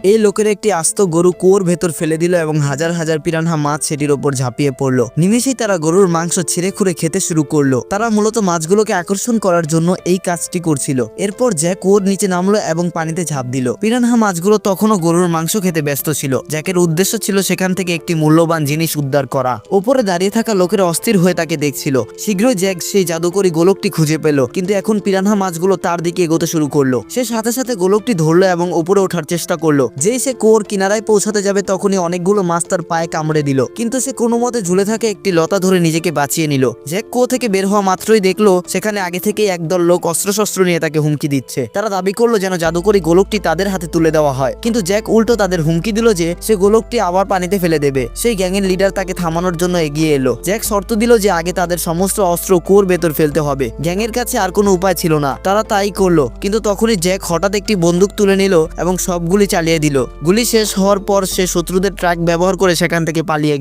এই লোকের একটি আস্ত গরু কুয়োর ভেতর ফেলে দিল এবং হাজার হাজার পিরানহা মাছ সেটির ওপর ঝাঁপিয়ে পড়লো। নিমেষেই তারা গরুর মাংস ছিঁড়ে খুঁড়ে খেতে শুরু করলো। তারা মূলত মাছগুলোকে আকর্ষণ করার জন্য এই কাজটি করছিল। এরপর জ্যাক কুয়োর নিচে নামলো এবং পানিতে ঝাঁপ দিল। পিরানহা মাছগুলো তখনও গরুর মাংস খেতে ব্যস্ত ছিল। জ্যাকের উদ্দেশ্য ছিল সেখান থেকে একটি মূল্যবান জিনিস উদ্ধার করা। ওপরে দাঁড়িয়ে থাকা লোকেরা অস্থির হয়ে তাকে দেখছিল। শীঘ্রই জ্যাক সেই জাদুকরী গোলকটি খুঁজে পেল, কিন্তু এখন পিরানহা মাছগুলো তার দিকে এগোতে শুরু করলো। সে সাথে সাথে গোলকটি ধরলো এবং উপরে ওঠার চেষ্টা করলো। যেই সে কুয়োর কিনারায় পৌঁছাতে যাবে তখনই অনেকগুলো মাছ তার পায়ে কামড়ে দিল, কিন্তু সে কোনো মতে ঝুলে থাকে একটি লতা ধরে নিজেকে বাঁচিয়ে নিল। জ্যাক কুয়ো থেকে বের হওয়া মাত্রই দেখলো সেখানে আগে থেকেই একদল লোক অস্ত্রশস্ত্র নিয়ে তাকে হুমকি দিচ্ছে। তারা দাবি করলো যেন জাদুকরী গোলকটি তাদের হাতে তুলে দেওয়া হয়, কিন্তু জ্যাক উল্টো তাদের হুমকি দিল যে সে গোলকটি আবার পানিতে ফেলে দেবে। সেই গ্যাংয়ের লিডার তাকে থামানোর জন্য এগিয়ে এলো। জ্যাক শর্ত দিল যে আগে তাদের সমস্ত অস্ত্র কুয়োর ভেতর ফেলতে হবে। গ্যাংয়ের কাছে আর কোনো উপায় ছিল না, তারা তাই করলো। কিন্তু তখনই জ্যাক হঠাৎ একটি বন্দুক তুলে নিল এবং সব গুলি চালিয়ে দিল। গুলি শেষ হওয়ার পর সে শত্রুদের ট্রাক ব্যবহার করে সেখান থেকে পালিয়ে গেল।